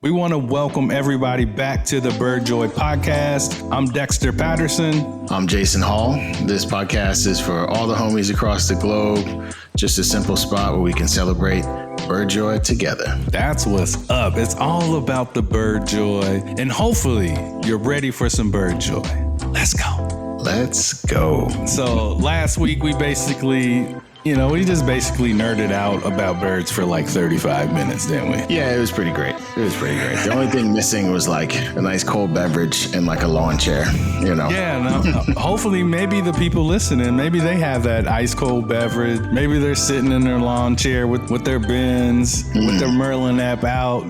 We want to welcome everybody back to the Bird Joy podcast. I'm Dexter Patterson. I'm Jason Hall. This podcast is for all the homies across the globe. Just a simple spot where we can celebrate Bird Joy together. That's what's up. It's all about the Bird Joy. And hopefully you're ready for some Bird Joy. Let's go. Let's go. So last week we just basically nerded out about birds for like 35 minutes, didn't we? Yeah, it was pretty great. The only thing missing was like a nice cold beverage and like a lawn chair, you know? Yeah, hopefully maybe the people listening, maybe they have that ice cold beverage. Maybe they're sitting in their lawn chair with their bins, with their Merlin app out,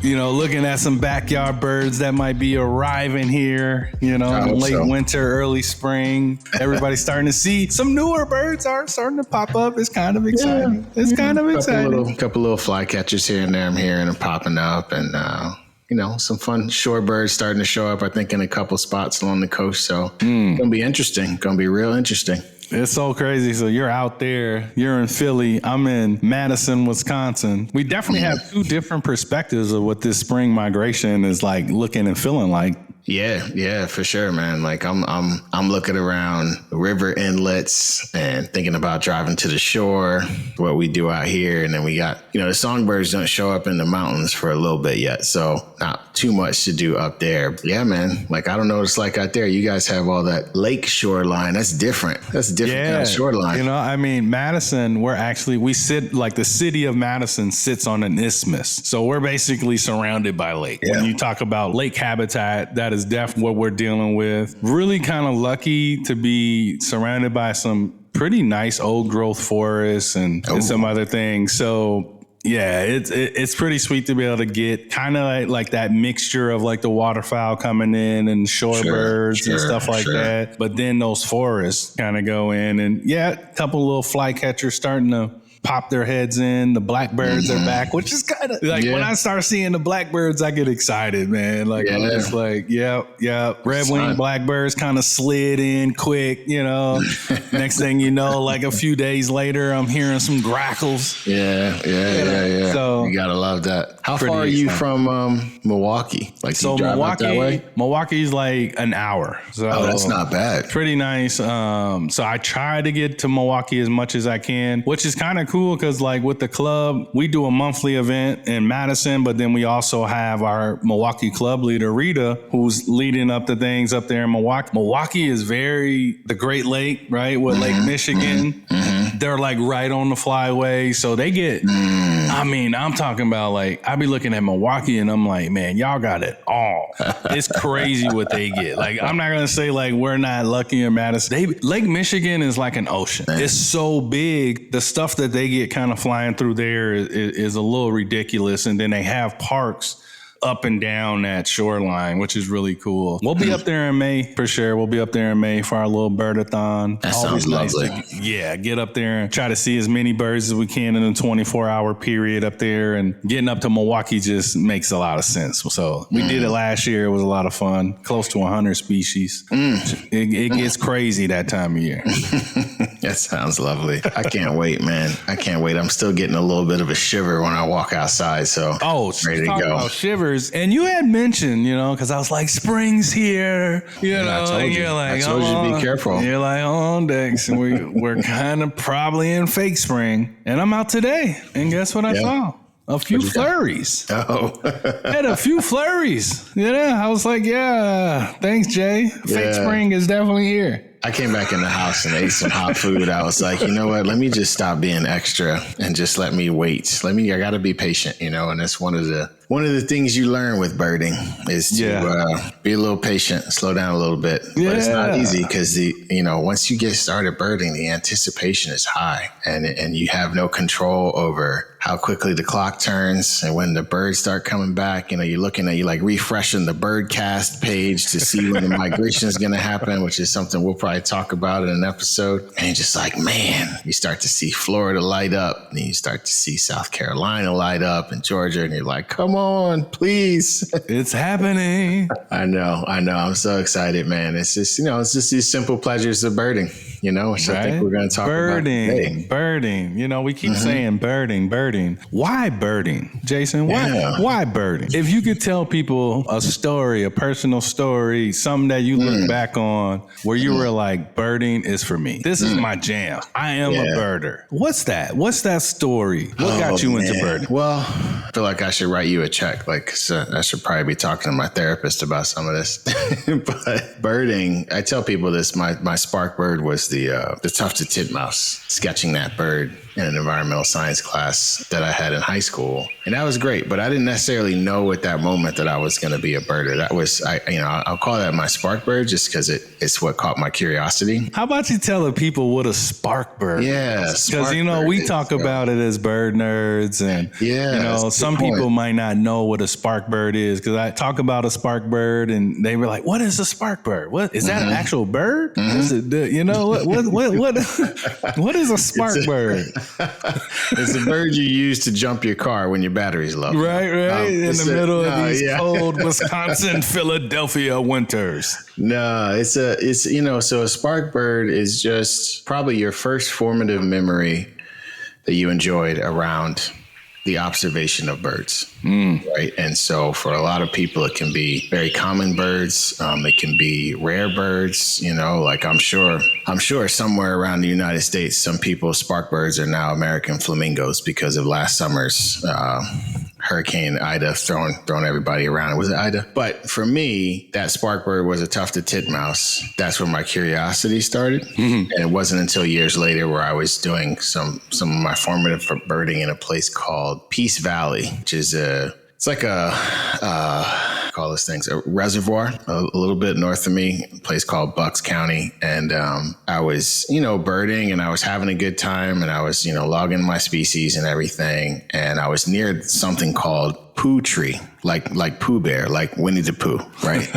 looking at some backyard birds that might be arriving here, late winter, early spring. Everybody's starting to see some newer birds are starting to pop up. It's kind of exciting. A couple little flycatchers here and there I'm hearing them popping up, and some fun shorebirds starting to show up, I think, in a couple spots along the coast. So it's gonna be interesting. Gonna be real interesting. It's so crazy. So you're out there, you're in Philly, I'm in Madison, Wisconsin. We definitely have two different perspectives of what this spring migration is like looking and feeling like. Yeah, for sure, man. Like I'm looking around river inlets and thinking about driving to the shore, what we do out here. And then we got, the songbirds don't show up in the mountains for a little bit yet. So not too much to do up there. But yeah, man. Like, I don't know what it's like out there. You guys have all that lake shoreline. That's different. That's a different kind of shoreline. Madison, we sit like the city of Madison sits on an isthmus. So we're basically surrounded by lake. Yeah. When you talk about lake habitat, that is definitely what we're dealing with. Really kind of lucky to be surrounded by some pretty nice old growth forests and some other things. So yeah, it's pretty sweet to be able to get kind of like that mixture of like the waterfowl coming in and shorebirds and stuff like that. But then those forests kind of go in, and a couple little flycatchers starting to pop their heads in. The blackbirds are back, which is kind of like when I start seeing the blackbirds, I get excited, man. Like I'm just like, red-winged blackbirds kind of slid in quick, Next thing you know, like a few days later, I'm hearing some grackles. Yeah. So you gotta love that. How far are you from Milwaukee? Like, so Milwaukee's like an hour. So that's not bad. Pretty nice. So I try to get to Milwaukee as much as I can, which is kind of cool because like with the club, we do a monthly event in Madison, but then we also have our Milwaukee club leader, Rita, who's leading up the things up there in Milwaukee. Milwaukee is the Great Lake, right? With Lake Michigan. They're like right on the flyway. So they get, I'm talking about like, I be looking at Milwaukee and I'm like, man, y'all got it all. It's crazy what they get. Like, I'm not going to say like we're not lucky in Madison. Lake Michigan is like an ocean. It's so big. The stuff that they get kind of flying through there is a little ridiculous. And then they have parks up and down that shoreline, which is really cool. We'll be up there in May for sure. We'll be up there in May for our little birdathon. That sounds lovely. Get up there and try to see as many birds as we can in a 24-hour period up there. And getting up to Milwaukee just makes a lot of sense. So we did it last year. It was a lot of fun. Close to 100 species. It gets crazy that time of year. That sounds lovely. I can't wait, man. I can't wait. I'm still getting a little bit of a shiver when I walk outside. So ready to go. About shivers. And you had mentioned, because I was like, spring's here, I told you. I told you to be careful. You're like, on Dex, and we're kind of probably in fake spring. And I'm out today, and guess what I saw? A few flurries. Had a few flurries. I was like, thanks, Jay. Fake spring is definitely here. I came back in the house and ate some hot food. I was like, you know what? Let me just stop being extra and just let me wait. I got to be patient, and that's one of the things you learn with birding is to be a little patient, slow down a little bit. But it's not easy because once you get started birding, the anticipation is high and you have no control over how quickly the clock turns and when the birds start coming back. You're looking at refreshing the birdcast page to see when the migration is going to happen, which is something we'll probably talk about in an episode. And you're just like, man, you start to see Florida light up and you start to see South Carolina light up and Georgia. And you're like, come on, please. It's happening. I know. I'm so excited, man. It's just, it's just these simple pleasures of birding. you know, which I think we're going to talk about today. Birding. You know, we keep saying birding. Why birding, Jason? Why birding? If you could tell people a story, a personal story, something that you look back on where you were like, birding is for me. This is my jam. I am a birder. What's that? What's that story? What got you into birding? Well, I feel like I should write you a check. Like, so I should probably be talking to my therapist about some of this. But birding, I tell people this, my spark bird was the tufted titmouse, sketching that bird in an environmental science class that I had in high school. And that was great, but I didn't necessarily know at that moment that I was going to be a birder. That was, I'll call that my spark bird just because it's what caught my curiosity. How about you tell the people what a spark bird is? Because, we talk about it as bird nerds and, some people might not know what a spark bird is because I talk about a spark bird and they were like, what is a spark bird? What is that an actual bird? Is it, what is a spark bird? It's a bird you use to jump your car when your battery's low. Right. In the middle of these cold Wisconsin, Philadelphia winters. No, so a spark bird is just probably your first formative memory that you enjoyed around the observation of birds, right? And so for a lot of people, it can be very common birds. It can be rare birds, like I'm sure somewhere around the United States, some people's spark birds are now American flamingos because of last summer's Hurricane Ida throwing everybody around. Was it Ida? But for me, that spark bird was a tufted titmouse. That's where my curiosity started. And it wasn't until years later where I was doing some of my formative birding in a place called Peace Valley, which is it's like call those things a reservoir a little bit north of me, a place called Bucks County. And I was, birding and I was having a good time and I was, logging my species and everything. And I was near something called Pooh Tree, like Pooh Bear, like Winnie the Pooh, right?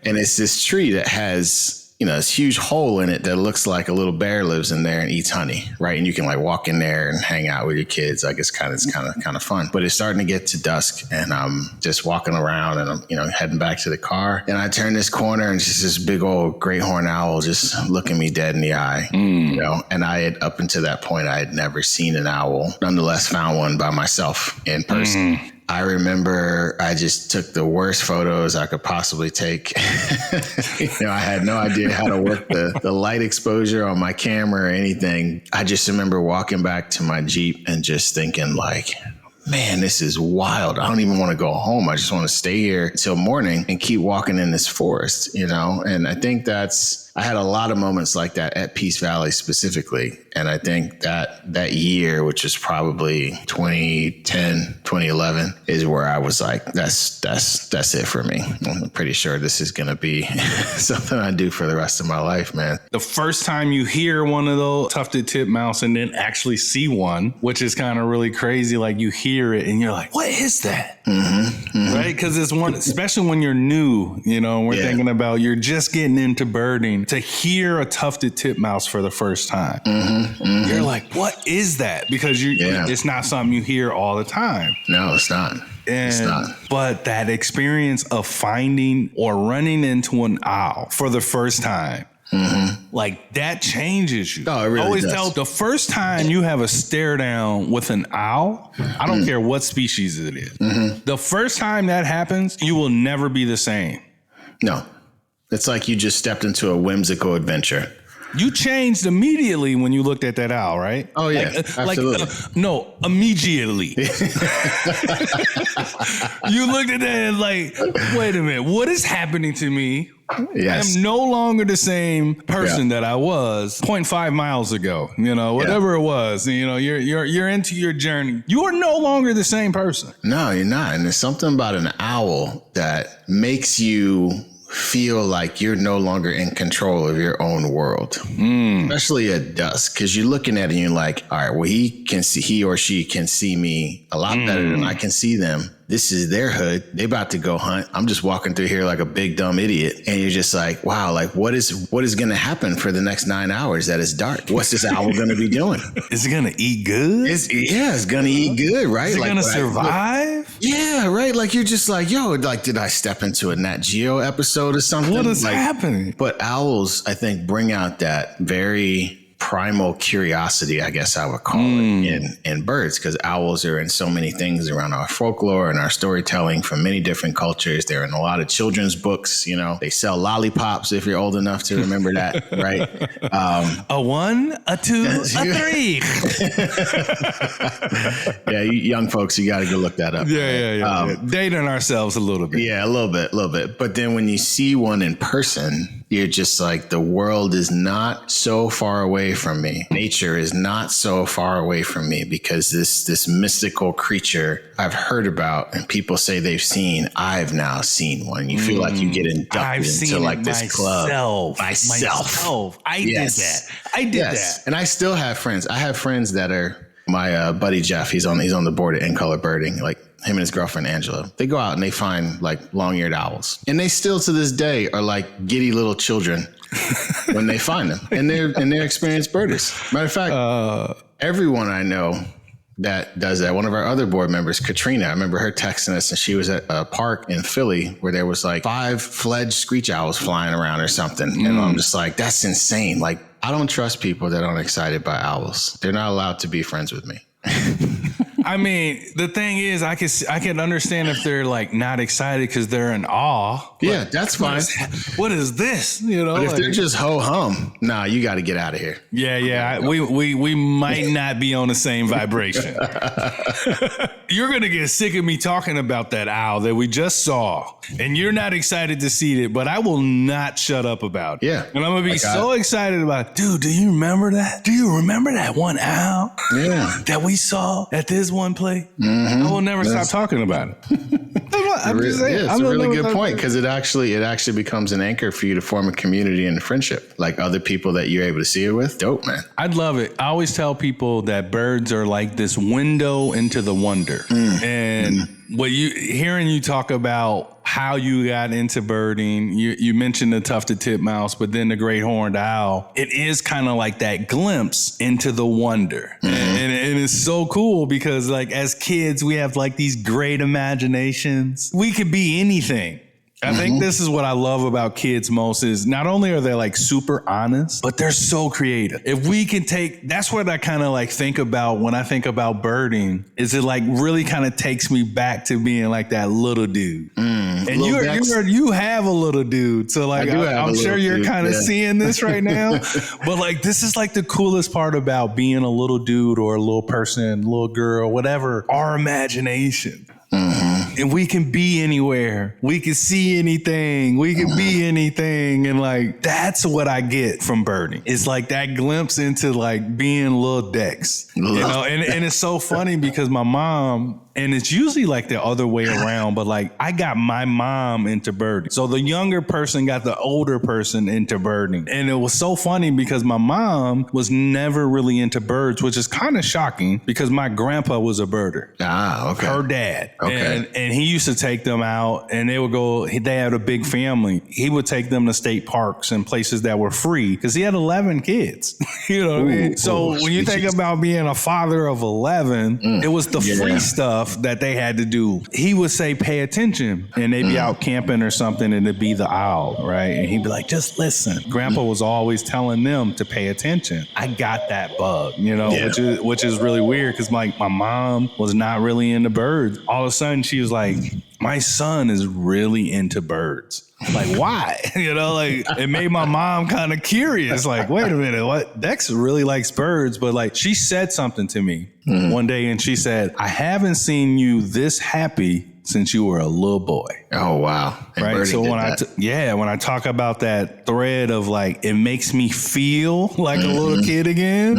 And it's this tree that has this huge hole in it that looks like a little bear lives in there and eats honey, right? And you can walk in there and hang out with your kids. Like it's kind of fun. But it's starting to get to dusk and I'm just walking around and I'm, heading back to the car. And I turn this corner and just this big old great horned owl just looking me dead in the eye, And I had, up until that point, I had never seen an owl. Nonetheless, found one by myself in person. I remember I just took the worst photos I could possibly take. I had no idea how to work the light exposure on my camera or anything. I just remember walking back to my Jeep and just thinking man, this is wild. I don't even want to go home. I just want to stay here till morning and keep walking in this forest, And I think I had a lot of moments like that at Peace Valley specifically. And I think that year, which was probably 2010, 2011, is where I was like, that's it for me. I'm pretty sure this is going to be something I do for the rest of my life, man. The first time you hear one of those tufted titmouse and then actually see one, which is kind of really crazy, like you hear it and you're like, what is that? Right? Because it's one, especially when you're new, we're thinking about you're just getting into birding. To hear a tufted titmouse for the first time, you're like, what is that? Because it's not something you hear all the time. No, it's not. But that experience of finding or running into an owl for the first time, that changes you. Oh, it really I always does. tell the first time you have a stare down with an owl, I don't care what species it is. The first time that happens, you will never be the same. No. It's like you just stepped into a whimsical adventure. You changed immediately when you looked at that owl, right? Oh, yeah. Absolutely. No, immediately. You looked at that and wait a minute, what is happening to me? Yes. I am no longer the same person that I was 0.5 miles ago, whatever it was. You're into your journey. You are no longer the same person. No, you're not. And there's something about an owl that makes you feel like you're no longer in control of your own world, especially at dusk, because you're looking at it and you're like, all right, well, he or she can see me a lot better than I can see them. This is their hood. They about to go hunt. I'm just walking through here like a big dumb idiot. And you're just like, wow, what is going to happen for the next 9 hours that it's dark? What's this owl going to be doing? Is it going to eat good? It's going to eat good, right? Is it going to survive? Yeah, right. Like you're just like, yo, like, did I step into a Nat Geo episode or something? What is like, happening? But owls, I think, bring out that very primal curiosity, I guess I would call it, in birds, because owls are in so many things around our folklore and our storytelling from many different cultures. They're in a lot of children's books. You know, they sell lollipops if you're old enough to remember that, right? A 1, a 2, a 3. Yeah, you young folks, you got to go look that up. Yeah. Dating ourselves a little bit. Yeah, a little bit. But then when you see one in person, you're just like, the world is not so far away from me. Nature is not so far away from me, because this mystical creature I've heard about and people say they've seen, I've now seen one. You feel like you get inducted into like this club. Myself. I did that. And I still have friends. I have friends that are my buddy Jeff. He's on the board at In Color Birding. Like, him and his girlfriend Angela, they go out and they find like long-eared owls, and they still to this day are like giddy little children when they find them, and they're experienced birders. Matter of fact, everyone I know that does that. One of our other board members, Katrina, I remember her texting us, and she was at a park in Philly where there was like 5 fledged screech owls flying around or something, and I'm just like, that's insane. Like, I don't trust people that aren't excited by owls. They're not allowed to be friends with me. I mean, the thing is, I can understand if they're like not excited because they're in awe. Yeah, that's fine. What is this? You know, but if they're just ho hum, nah, you got to get out of here. Yeah. We might not be on the same vibration. You're gonna get sick of me talking about that owl that we just saw, and you're not excited to see it, but I will not shut up about it. Yeah, and I'm gonna be so excited about it. Dude, do you remember that? Do you remember that one owl? Yeah, that we saw at this one play? I will never stop talking about it. It's a really good point, because it actually becomes an anchor for you to form a community and a friendship, like other people that you're able to see it with. Dope, man. I'd love it. I always tell people that birds are like this window into the wonder. And hearing you talk about how you got into birding, you mentioned the tufted titmouse, but then the great horned owl. It is kind of like that glimpse into the wonder. And it's so cool because like as kids, we have like these great imaginations. We could be anything. I think this is what I love about kids most is not only are they like super honest, but they're so creative. If we can that's what I kind of like think about when I think about birding, is it like really kind of takes me back to being like that little dude. And you have a little dude. So like, I'm sure you're kind of seeing this right now, but like, this is like the coolest part about being a little dude or a little person, little girl, whatever, our imagination. And we can be anywhere. We can see anything. We can be anything. And like, that's what I get from birding. It's like that glimpse into like being little Dex, you know? And it's so funny because my mom, and it's usually like the other way around, but like I got my mom into birding. So the younger person got the older person into birding. And it was so funny because my mom was never really into birds, which is kind of shocking because my grandpa was a birder. Ah, okay. Her dad. Okay. And he used to take them out and they would go, they had a big family. He would take them to state parks and places that were free because he had 11 kids. You know what I mean? So when you think about being a father of 11, it was the free stuff that they had to do. He would say, pay attention. And they'd be out camping or something and it'd be the owl, right? And he'd be like, just listen. Grandpa was always telling them to pay attention. I got that bug, you know, which is really weird because my mom was not really into birds. All of a sudden she was like, my son is really into birds. Like, why? You know, like it made my mom kind of curious. Like, wait a minute, what? Dex really likes birds. But like she said something to me one day and she said, I haven't seen you this happy since you were a little boy. Oh, wow. And right. So when I talk about that thread of like, it makes me feel like a little kid again,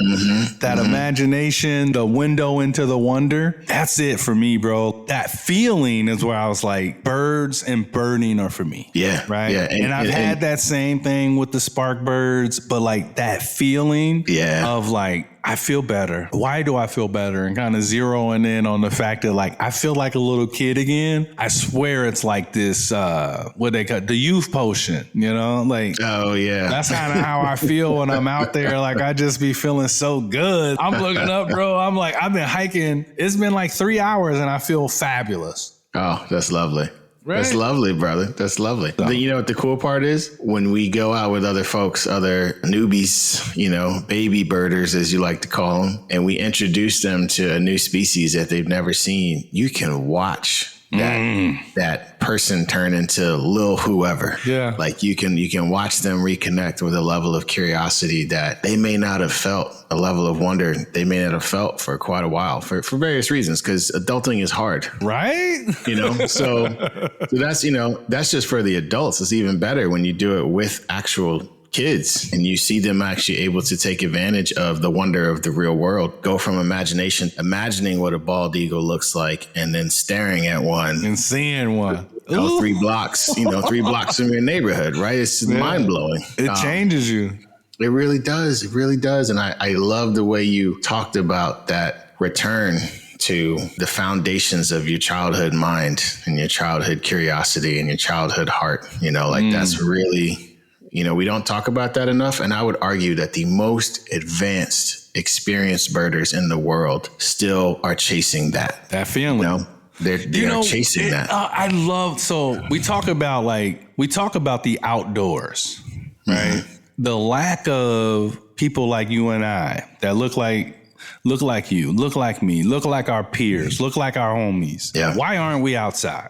that imagination, the window into the wonder, that's it for me, bro. That feeling is where I was like, birds and birding are for me. Yeah. Right. Yeah. And I've had that same thing with the spark birds, but like that feeling of like, I feel better. Why do I feel better? And kind of zeroing in on the fact that like, I feel like a little kid again. I swear it's like this, what they call the youth potion, you know, like, oh yeah, that's kind of how I feel when I'm out there. Like I just be feeling so good. I'm looking up, bro. I'm like, I've been hiking. It's been like 3 hours and I feel fabulous. Oh, that's lovely. Right? That's lovely, brother. That's lovely. So, you know what the cool part is? When we go out with other folks, other newbies, you know, baby birders, as you like to call them, and we introduce them to a new species that they've never seen, you can watch that person turn into little whoever. Yeah. Like you can watch them reconnect with a level of curiosity that they may not have felt, a level of wonder they may not have felt for quite a while for various reasons, because adulting is hard. Right? You know, so that's, you know, that's just for the adults. It's even better when you do it with actual kids and you see them actually able to take advantage of the wonder of the real world, go from imagining what a bald eagle looks like, and then staring at one and seeing one. 3 blocks, 3 blocks from your neighborhood, right? It's mind blowing. It changes you. It really does. It really does. And I love the way you talked about that return to the foundations of your childhood mind and your childhood curiosity and your childhood heart. You know, like that's really, we don't talk about that enough. And I would argue that the most advanced, experienced birders in the world still are chasing that feeling. You know? They're chasing that. I love, so we talk about the outdoors, right? The lack of people like you and I that look like you, look like me, look like our peers, look like our homies. Yeah. Why aren't we outside?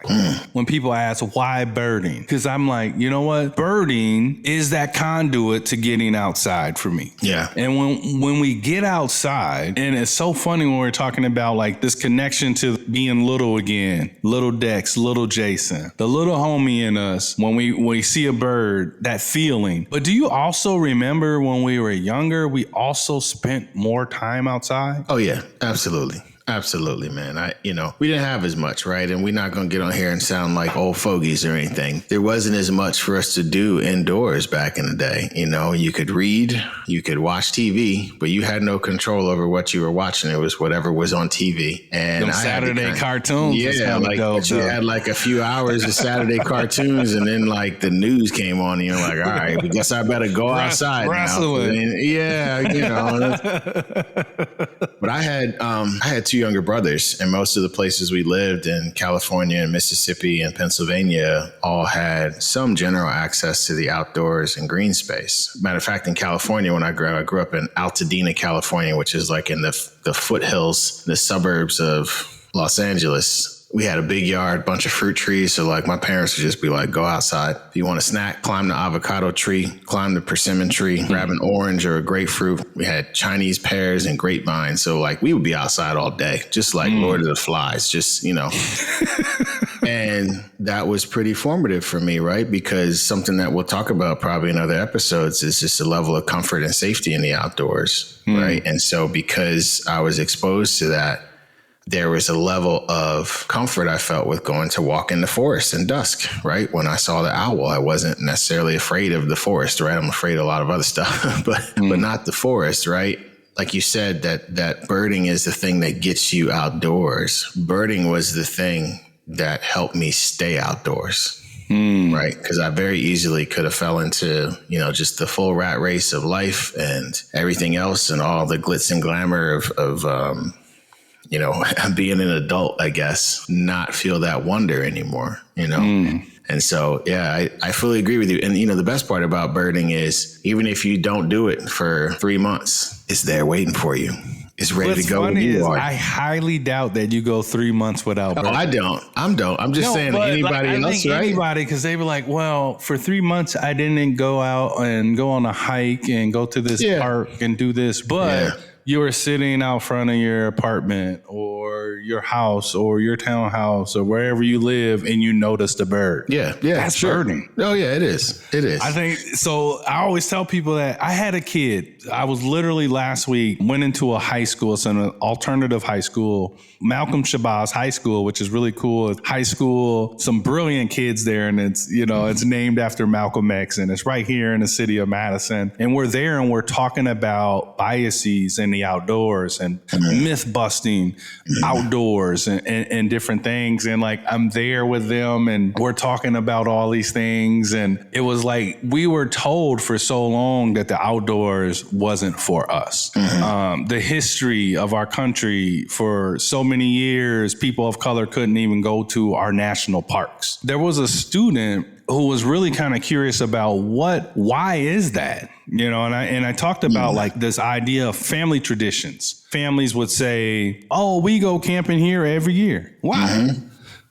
When people ask why birding, because I'm like, you know what? Birding is that conduit to getting outside for me. Yeah. And when we get outside, and it's so funny when we're talking about like this connection to being little again, little Dex, little Jason, the little homie in us, when we see a bird, that feeling. But do you also remember when we were younger, we also spent more time outside? Oh yeah, absolutely. Absolutely, man. We didn't have as much, right? And we're not going to get on here and sound like old fogies or anything. There wasn't as much for us to do indoors back in the day. You could read, you could watch TV, but you had no control over what you were watching. It was whatever was on TV. And Saturday cartoons. Yeah, like you had like a few hours of Saturday cartoons, and then like the news came on, and you're like, all right, I guess I better go outside now. Yeah, But I had 2 younger brothers, and most of the places we lived in California and Mississippi and Pennsylvania all had some general access to the outdoors and green space. Matter of fact, in California, when I grew up in Altadena, California, which is like in the foothills, the suburbs of Los Angeles. We had a big yard, bunch of fruit trees. So like my parents would just be like, go outside. If you want a snack, climb the avocado tree, climb the persimmon tree, grab an orange or a grapefruit. We had Chinese pears and grapevines. So like we would be outside all day, just like Lord of the Flies, And that was pretty formative for me, right? Because something that we'll talk about probably in other episodes is just a level of comfort and safety in the outdoors, right? And so because I was exposed to that, there was a level of comfort I felt with going to walk in the forest in dusk, right? When I saw the owl, I wasn't necessarily afraid of the forest, right? I'm afraid of a lot of other stuff, but not the forest, right? Like you said, that birding is the thing that gets you outdoors. Birding was the thing that helped me stay outdoors, right? Because I very easily could have fell into, just the full rat race of life and everything else and all the glitz and glamour of being an adult, I guess, not feel that wonder anymore, And so, yeah, I fully agree with you. And, the best part about birding is even if you don't do it for 3 months, it's there waiting for you. It's ready to go when you are. I highly doubt that you go 3 months without birding. Oh, I don't. I'm just saying anybody else, right? Anybody, because they were like, well, for 3 months, I didn't go out and go on a hike and go to this park and do this. But you were sitting out front of your apartment or your house or your townhouse or wherever you live and you notice the bird. Yeah. That's birding. Oh yeah, it is. I think so. I always tell people that I had a kid. I was literally last week went into a high school. It's an alternative high school, Malcolm Shabazz High School, which is really cool. It's high school, some brilliant kids there. And it's, it's named after Malcolm X, and it's right here in the city of Madison. And we're there and we're talking about biases in the outdoors and myth busting outdoors and different things. And like, I'm there with them and we're talking about all these things. And it was like, we were told for so long that the outdoors wasn't for us. The history of our country for so many years, people of color couldn't even go to our national parks. There was a student who was really kind of curious about why is that? And I talked about like this idea of family traditions. Families would say, oh, we go camping here every year. Why?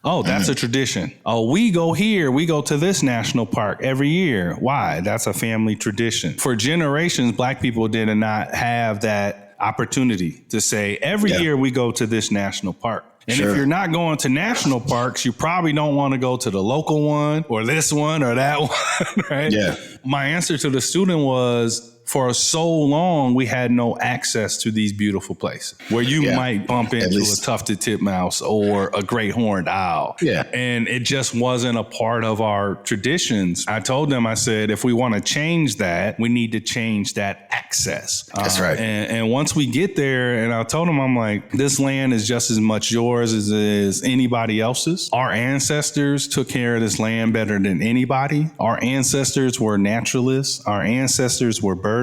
Oh, that's a tradition. Oh, we go to this national park every year. Why? That's a family tradition. For generations, Black people did not have that opportunity to say every year we go to this national park. And if you're not going to national parks, you probably don't want to go to the local one or this one or that one, right? Yeah. My answer to the student was, for so long, we had no access to these beautiful places where you might bump into a tufted titmouse or a great horned owl. Yeah. And it just wasn't a part of our traditions. I told them, I said, if we want to change that, we need to change that access. That's right. And once we get there, and I told them, I'm like, this land is just as much yours as it is anybody else's. Our ancestors took care of this land better than anybody. Our ancestors were naturalists. Our ancestors were birders.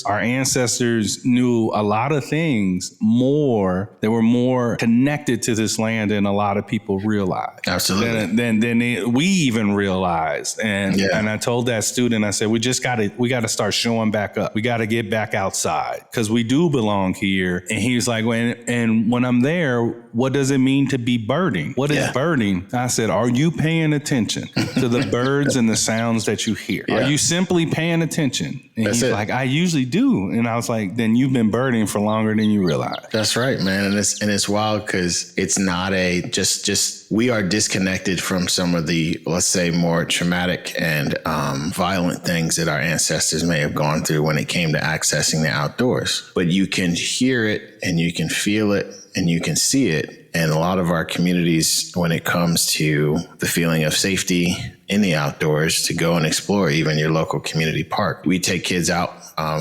Our ancestors knew a lot of things more. They were more connected to this land than a lot of people realized. Absolutely. Than we even realized. And I told that student, I said, we got to start showing back up. We got to get back outside because we do belong here. And he was like, and when I'm there, what does it mean to be birding? What is birding? I said, are you paying attention to the birds and the sounds that you hear? Are you simply paying attention? And he's like, I usually do. And I was like, then you've been birding for longer than you realize. That's right, man. And it's wild because it's not just we are disconnected from some of the, let's say, more traumatic and violent things that our ancestors may have gone through when it came to accessing the outdoors. But you can hear it and you can feel it and you can see it. And a lot of our communities, when it comes to the feeling of safety in the outdoors, to go and explore even your local community park. We take kids out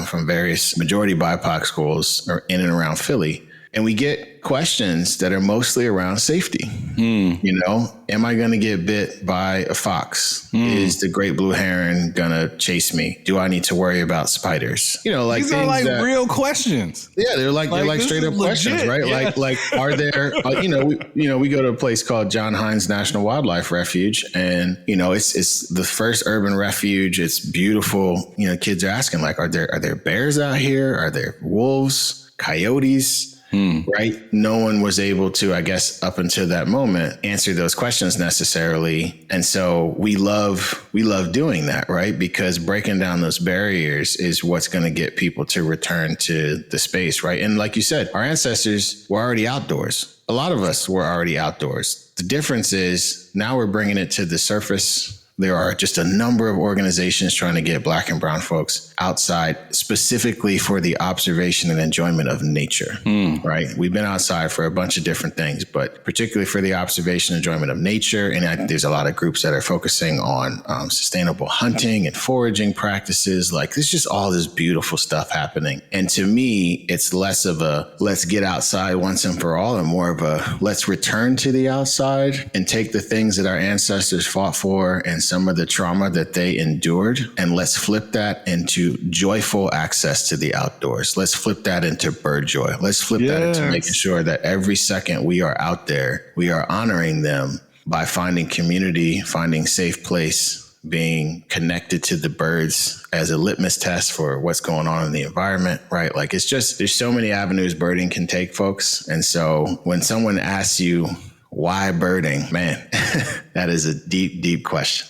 from various majority BIPOC schools in and around Philly, and we get questions that are mostly around safety. Am I going to get bit by a fox? Is the great blue heron going to chase me? Do I need to worry about spiders? These are like real questions. Yeah, they're like straight up questions, right? Yeah. Like are there? We go to a place called John Hines National Wildlife Refuge, and it's the first urban refuge. It's beautiful. Kids are asking like, are there bears out here? Are there wolves, coyotes? Right? No one was able to, I guess, up until that moment, answer those questions necessarily. And so we love doing that, right? Because breaking down those barriers is what's going to get people to return to the space, right? And like you said, our ancestors were already outdoors. A lot of us were already outdoors. The difference is now we're bringing it to the surface. There are just a number of organizations trying to get Black and brown folks outside specifically for the observation and enjoyment of nature, right? We've been outside for a bunch of different things, but particularly for the observation and enjoyment of nature. And there's a lot of groups that are focusing on sustainable hunting and foraging practices. Like there's just all this beautiful stuff happening. And to me, it's less of a let's get outside once and for all and more of a let's return to the outside and take the things that our ancestors fought for and some of the trauma that they endured. And let's flip that into joyful access to the outdoors. Let's flip that into bird joy. Let's flip that into making sure that every second we are out there, we are honoring them by finding community, finding safe place, being connected to the birds as a litmus test for what's going on in the environment, right? Like it's just, there's so many avenues birding can take, folks. And so when someone asks you, Why birding? Man, that is a deep, deep question.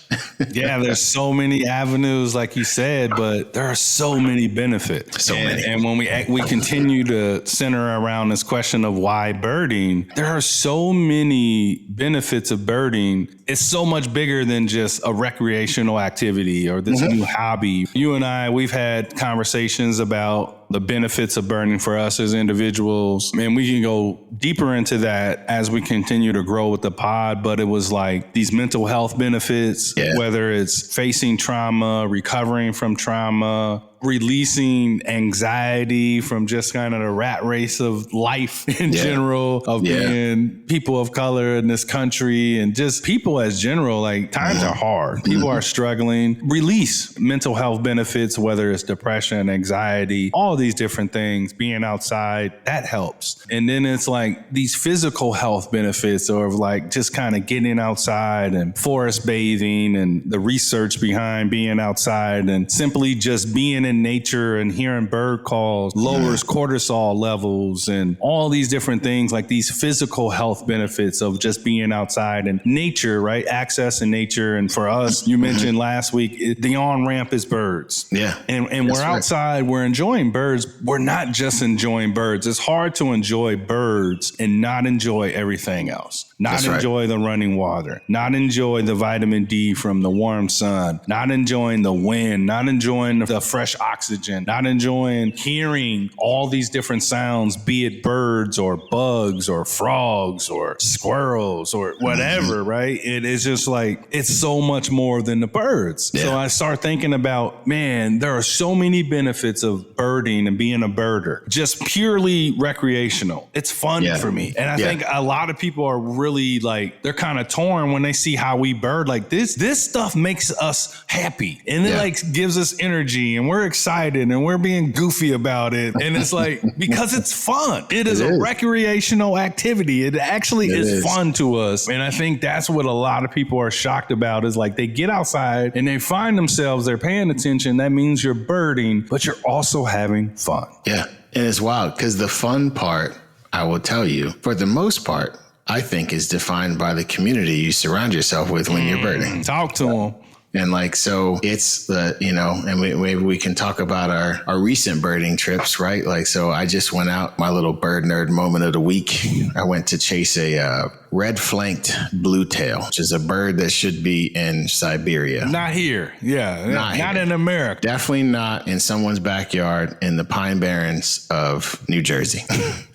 Yeah, there's so many avenues, like you said, but there are so many benefits. And when we continue to center around this question of why birding, there are so many benefits of birding. It's so much bigger than just a recreational activity or this new hobby. You and I, we've had conversations about the benefits of birding for us as individuals. And we can go deeper into that as we continue to grow with the pod. But it was like these mental health benefits, whether it's facing trauma, recovering from trauma, releasing anxiety from just kind of the rat race of life in general, of being people of color in this country and just people as general. Like times are hard. People are struggling. Release mental health benefits, whether it's depression, anxiety, all these different things, being outside, that helps. And then it's like these physical health benefits of like just kind of getting outside and forest bathing and the research behind being outside and simply just being in nature and hearing bird calls lowers cortisol levels and all these different things, like these physical health benefits of just being outside and nature, right? Access in nature. And for us, you mentioned last week, the on-ramp is birds. Yeah. And we're outside, we're enjoying birds. We're not just enjoying birds. It's hard to enjoy birds and not enjoy everything else. Not enjoy the running water, not enjoy the vitamin D from the warm sun, not enjoying the wind, not enjoying the fresh oxygen, not enjoying hearing all these different sounds, be it birds or bugs or frogs or squirrels or whatever, right? It is just like, it's so much more than the birds. Yeah. So I start thinking about, man, there are so many benefits of birding and being a birder, just purely recreational. It's fun for me. And I think a lot of people are really like, they're kind of torn when they see how we bird. Like this stuff makes us happy and it like gives us energy and we're excited and we're being goofy about it. And it's like, because it's fun. It is a recreational activity. It actually is fun to us. And I think that's what a lot of people are shocked about is like they get outside and they find themselves, they're paying attention. That means you're birding, but you're also having fun. Yeah. And it's wild because the fun part, I will tell you, for the most part, I think is defined by the community you surround yourself with when you're birding. Talk to them. And like, so it's the, and maybe we can talk about our recent birding trips, right? Like, so I just went out, my little bird nerd moment of the week. I went to chase a red-flanked bluetail, which is a bird that should be in Siberia. Not here. Yeah. Not in America. Definitely not in someone's backyard in the Pine Barrens of New Jersey.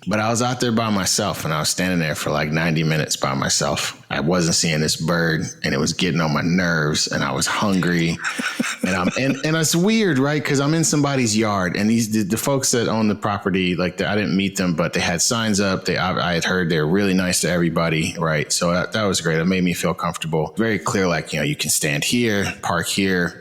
But I was out there by myself and I was standing there for like 90 minutes by myself. I wasn't seeing this bird and it was getting on my nerves and I was hungry. And it's weird, right? Because I'm in somebody's yard and the folks that own the property, like I didn't meet them, but they had signs up. I had heard they're really nice to everybody, right? So that was great. It made me feel comfortable. Very clear, like, you can stand here, park here.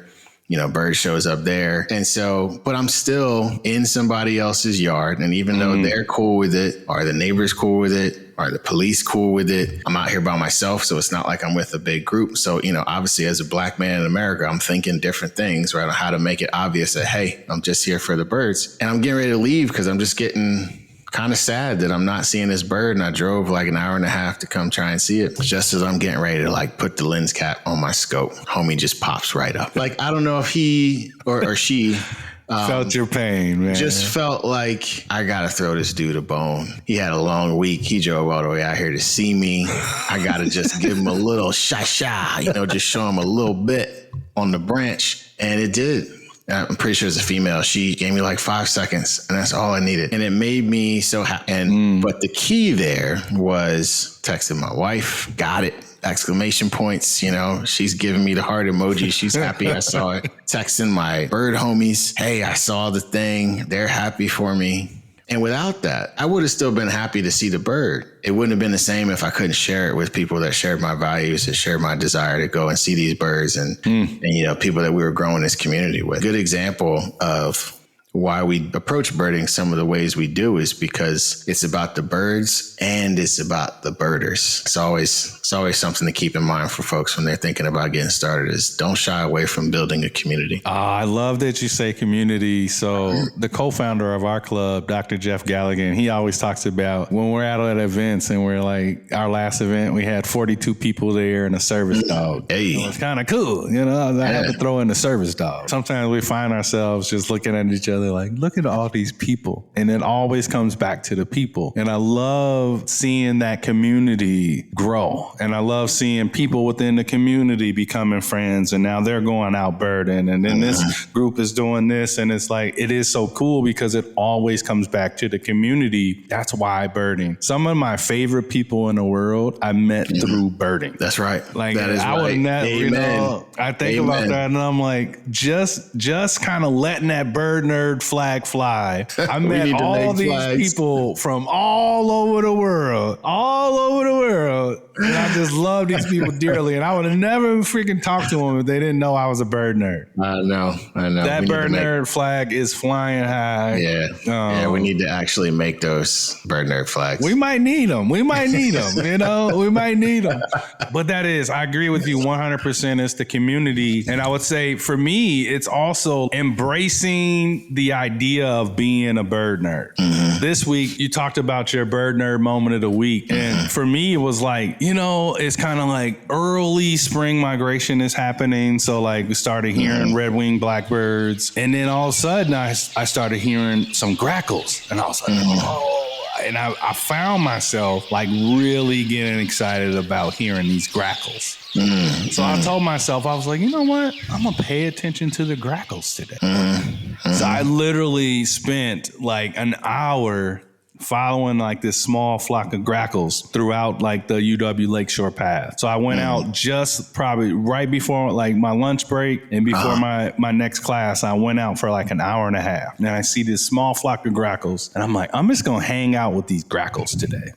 Bird shows up there. And so, but I'm still in somebody else's yard. And even though they're cool with it, or the neighbors cool with it, or the police cool with it, I'm out here by myself. So it's not like I'm with a big group. So, obviously as a black man in America, I'm thinking different things, right? On how to make it obvious that, hey, I'm just here for the birds. And I'm getting ready to leave because I'm just getting kind of sad that I'm not seeing this bird. And I drove like an hour and a half to come try and see it. Just as I'm getting ready to like put the lens cap on my scope, homie just pops right up. Like, I don't know if he or she felt your pain, man. Just felt like I got to throw this dude a bone. He had a long week. He drove all the way out here to see me. I got to just give him a little sha-sha, just show him a little bit on the branch. And it did. I'm pretty sure it's a female. She gave me like 5 seconds and that's all I needed. And it made me so happy. But the key there was texting my wife, got it. Exclamation points, she's giving me the heart emoji. She's happy I saw it. Texting my bird homies, hey, I saw the thing. They're happy for me. And without that, I would have still been happy to see the bird. It wouldn't have been the same if I couldn't share it with people that shared my values and shared my desire to go and see these birds and people that we were growing this community with. Good example of why we approach birding some of the ways we do is because it's about the birds and it's about the birders. It's always something to keep in mind for folks when they're thinking about getting started is don't shy away from building a community. I love that you say community. So the co-founder of our club, Dr. Jeff Galligan, he always talks about when we're out at events and we're like, our last event, we had 42 people there and a service dog. Hey. So it's kind of cool. I have to throw in the service dog. Sometimes we find ourselves just looking at each other like, look at all these people. And it always comes back to the people. And I love seeing that community grow. And I love seeing people within the community becoming friends. And now they're going out birding. And then this group is doing this. And it's like, it is so cool because it always comes back to the community. That's why birding. Some of my favorite people in the world I met through birding. That's right. Like that is I would right. never, I think about that and I'm like, just kind of letting that bird nerd flag fly. I met all these people from all over the world. And I just love these people dearly. And I would have never freaking talked to them if they didn't know I was a bird nerd. I know. That bird nerd flag is flying high. Yeah. We need to actually make those bird nerd flags. We might need them. We might need them. But I agree with you 100%. It's the community. And I would say for me, it's also embracing the idea of being a bird nerd. This week, you talked about your bird nerd moment of the week. And for me, it was like, it's kind of like early spring migration is happening. So like we started hearing red-winged blackbirds. And then all of a sudden, I started hearing some grackles. And I was like, oh. And I found myself like really getting excited about hearing these grackles. So I told myself, I was like, you know what? I'm going to pay attention to the grackles today. So I literally spent like an hour following like this small flock of grackles throughout like the UW Lakeshore Path. So I went out just probably right before like my lunch break and before my next class, I went out for like an hour and a half. And I see this small flock of grackles and I'm like, I'm just going to hang out with these grackles today.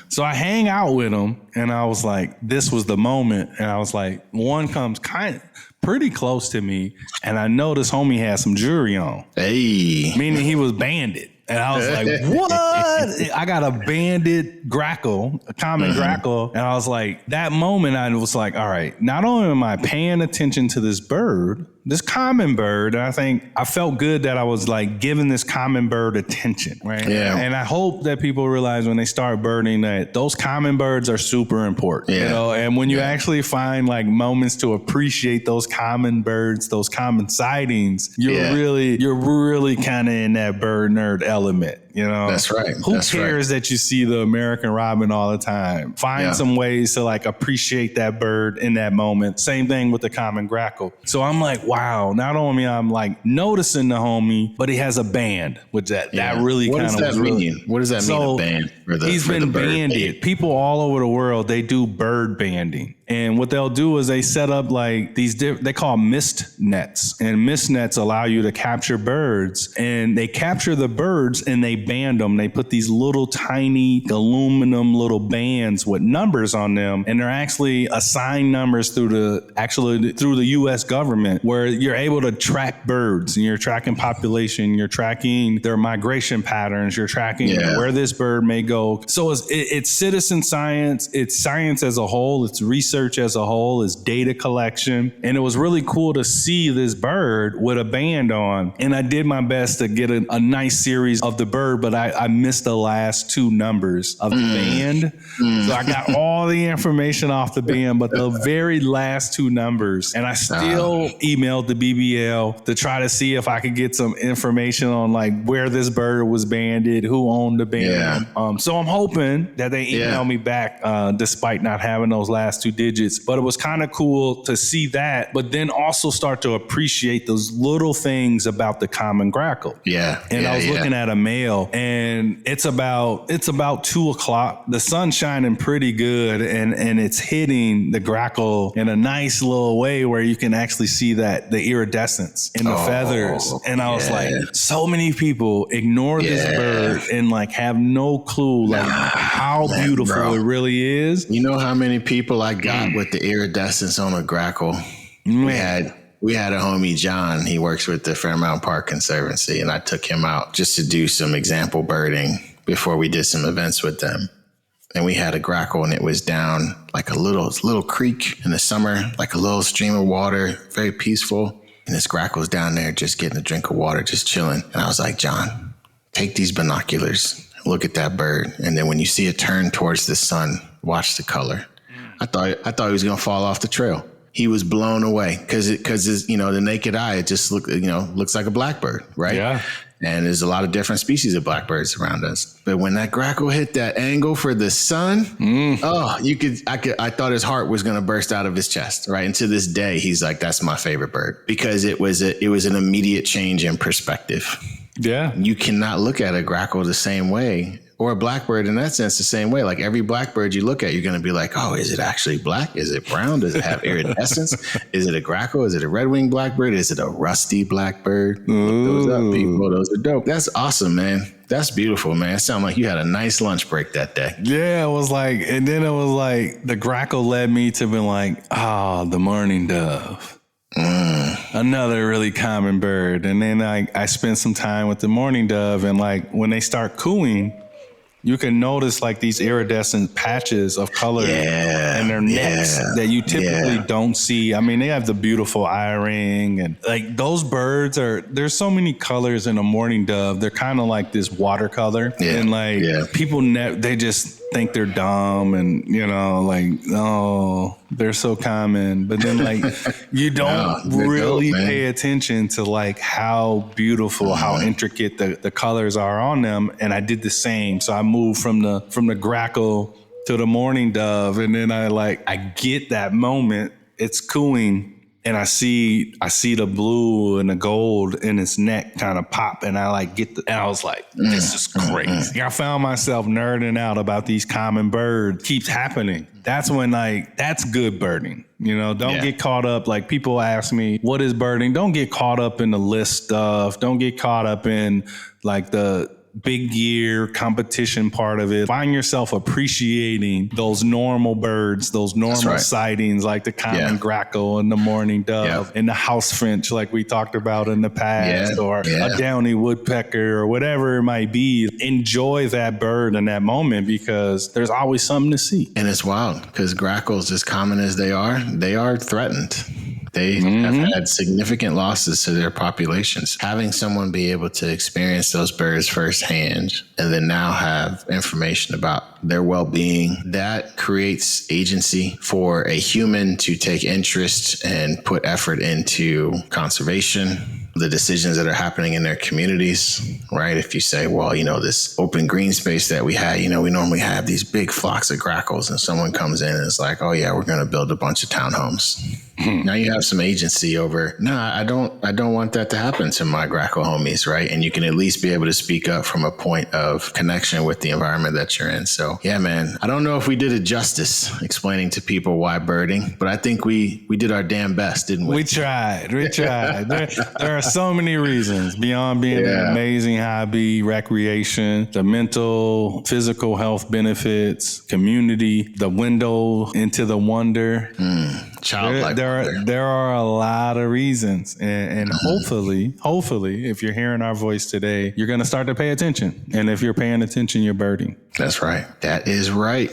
So I hang out with them and I was like, this was the moment. And I was like, one comes kind of pretty close to me. And I know this homie had some jewelry on. Hey. Meaning he was banded. And I was like, what? I got a banded grackle, a common grackle. And I was like, that moment, I was like, all right, not only am I paying attention to this bird, this common bird, and I think I felt good that I was like giving this common bird attention, right? Yeah. And I hope that people realize when they start birding that those common birds are super important, and when you actually find like moments to appreciate those common birds, those common sightings, you're really kind of in that bird nerd element. That's right. Who cares that you see the American robin all the time? Find some ways to like appreciate that bird in that moment. Same thing with the common grackle. So I'm like, wow, not only I'm like noticing the homie, but he has a band, which that really kind of was really. What does that mean, a band? He's been banded. People all over the world, they do bird banding. And what they'll do is they set up like these, they call mist nets. And mist nets allow you to capture birds. And they capture the birds and they band them. They put these little tiny aluminum little bands with numbers on them. And they're actually assigned numbers through the U.S. government where you're able to track birds. And you're tracking population. You're tracking their migration patterns. You're tracking where this bird may go. So it's citizen science. It's science as a whole. It's research as a whole, is data collection. And it was really cool to see this bird with a band on. And I did my best to get a nice series of the bird, but I missed the last two numbers of the band. So I got all the information off the band, but the very last two numbers. And I still emailed the BBL to try to see if I could get some information on like where this bird was banded, who owned the band. So I'm hoping that they email me back despite not having those last two digits. But it was kind of cool to see that, but then also start to appreciate those little things about the common grackle. And I was looking at a male, and it's about 2:00. The sun's shining pretty good, and it's hitting the grackle in a nice little way where you can actually see that the iridescence in the feathers. And I was like, so many people ignore this bird and like have no clue like how beautiful it really is. You know how many people I got with the iridescence on a grackle? We had We had a homie, John. He works with the Fairmount Park Conservancy, and I took him out just to do some example birding before we did some events with them. And we had a grackle, and it was down like a little creek in the summer, like a little stream of water, very peaceful. And this grackle's down there just getting a drink of water, just chilling. And I was like, John, take these binoculars, look at that bird. And then when you see it turn towards the sun, watch the color. I thought he was going to fall off the trail. He was blown away because the naked eye, it just looks like a blackbird, right? Yeah. And there's a lot of different species of blackbirds around us. But when that grackle hit that angle for the sun, I thought his heart was going to burst out of his chest, right? And to this day, he's like, that's my favorite bird because it was an immediate change in perspective. Yeah. You cannot look at a grackle the same way, or a blackbird in that sense the same way. Like every blackbird you look at, you're going to be like, oh, is it actually black? Is it brown? Does it have iridescence? Is it a grackle? Is it a red-winged blackbird? Is it a rusty blackbird? Look those up, people. Those are dope. That's awesome, man. That's beautiful, man. It sounded like you had a nice lunch break that day. Yeah, it was like, and then it was like the grackle led me to be like, the mourning dove. Another really common bird. And then I spent some time with the mourning dove, and like when they start cooing, you can notice like these iridescent patches of color in their necks that you typically don't see. I mean, they have the beautiful eye ring, and like those birds there's so many colors in a mourning dove. They're kind of like this watercolor, and like people, they just think they're dumb, and they're so common. But then like you don't really pay attention to like how beautiful, how intricate the colors are on them. And I did the same. So I moved from the grackle to the mourning dove, and then I get that moment. It's cooing. And I see the blue and the gold in its neck kind of pop, and I and I was like, this is crazy. I found myself nerding out about these common birds. Keeps happening. That's when that's good birding. Don't get caught up. Like people ask me, what is birding? Don't get caught up in the list stuff. Don't get caught up in like the big year competition part of it. Find yourself appreciating those normal birds, those normal sightings, like the common grackle and the mourning dove and the house finch, like we talked about in the past, or a downy woodpecker or whatever it might be. Enjoy that bird in that moment because there's always something to see. And it's wild because grackles, as common as they are threatened. They have had significant losses to their populations. Having someone be able to experience those birds firsthand and then now have information about their well-being, that creates agency for a human to take interest and put effort into conservation, the decisions that are happening in their communities, right? If you say, well, this open green space that we had, we normally have these big flocks of grackles, and someone comes in and is like, oh yeah, we're going to build a bunch of townhomes. Now you have some agency over, I don't want that to happen to my grackle homies, right? And you can at least be able to speak up from a point of connection with the environment that you're in. So yeah, man, I don't know if we did it justice explaining to people why birding, but I think we did our damn best, didn't we? We tried. There are so many reasons beyond being an amazing hobby, recreation, the mental, physical health benefits, community, the window into the wonder. Childlike. There are a lot of reasons, and hopefully, if you're hearing our voice today, you're going to start to pay attention. And if you're paying attention, you're birding. That's right. That is right.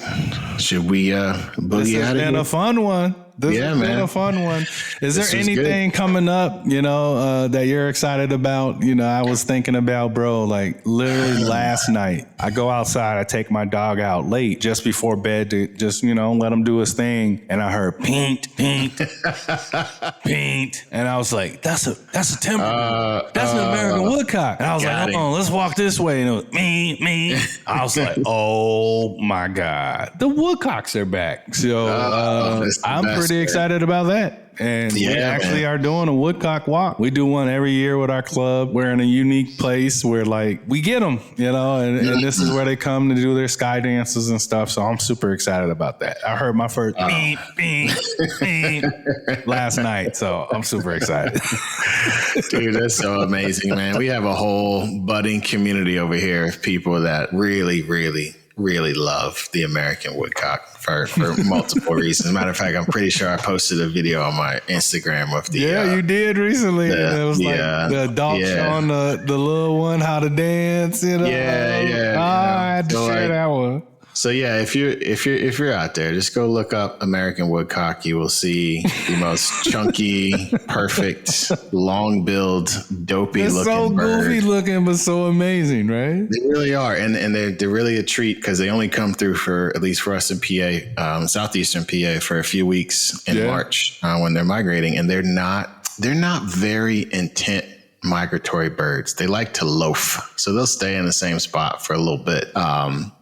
Should we boogie out of here? This has been a fun one. This has been a fun one. Is there anything coming up, that you're excited about? I was thinking about, bro, like literally last night, I go outside, I take my dog out late just before bed to just, let him do his thing. And I heard paint, paint. And I was like, that's a timber. That's an American woodcock. And I was like, hold on, let's walk this way. And it was me. I was like, oh my God, the woodcocks are back. So I'm pretty excited about that. And we actually are doing a woodcock walk. We do one every year with our club. We're in a unique place where we get them, and this is where they come to do their sky dances and stuff. So I'm super excited about that. I heard my first beep, beep, beep last night. So I'm super excited. Dude, that's so amazing, man. We have a whole budding community over here of people that really, really really love the American woodcock for multiple reasons. Matter of fact, I'm pretty sure I posted a video on my Instagram of the you did recently. It was like the adult showing the little one how to dance. You know? I had to share that one. So yeah, if you're out there, just go look up American woodcock. You will see the most chunky, perfect, long build, dopey looking so bird. Goofy looking, but so amazing, right? They really are, and they're really a treat because they only come through for, at least for us in PA, southeastern PA, for a few weeks in March when they're migrating, and they're not very intent migratory birds. They like to loaf, so they'll stay in the same spot for a little bit,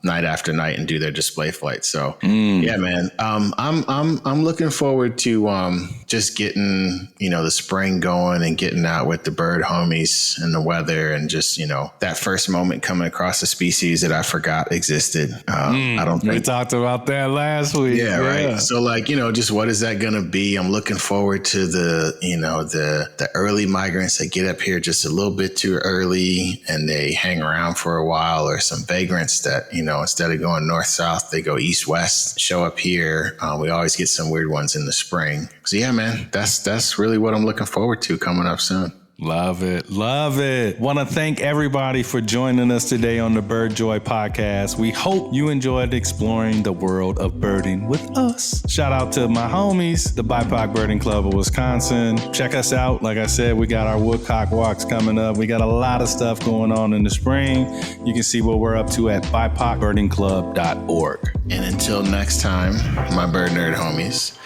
night after night, and do their display flights. So yeah, man, I'm looking forward to just getting the spring going and getting out with the bird homies and the weather, and just that first moment coming across a species that I forgot existed. I don't think we talked about that last week. Yeah, right. So just what is that gonna be? I'm looking forward to the early migrants that get up here just a little bit too early and they hang around for a while, or some vagrants that instead of going north south, they go east west, show up here. We always get some weird ones in the spring. So yeah, man, that's really what I'm looking forward to coming up soon. Love it. Love it. Want to thank everybody for joining us today on the Bird Joy podcast. We hope you enjoyed exploring the world of birding with us. Shout out to my homies, the BIPOC Birding Club of Wisconsin. Check us out. Like I said, we got our woodcock walks coming up. We got a lot of stuff going on in the spring. You can see what we're up to at bipocbirdingclub.org. And until next time, my bird nerd homies,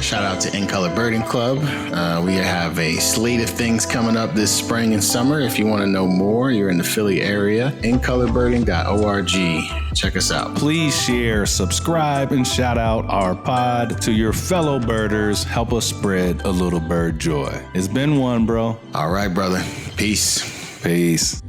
shout out to In Color Birding Club. We have a slate of things coming up this spring and summer. If you want to know more, you're in the Philly area, incolorbirding.org. Check us out. Please share, subscribe, and shout out our pod to your fellow birders. Help us spread a little bird joy. It's been one, bro. All right, brother. Peace. Peace.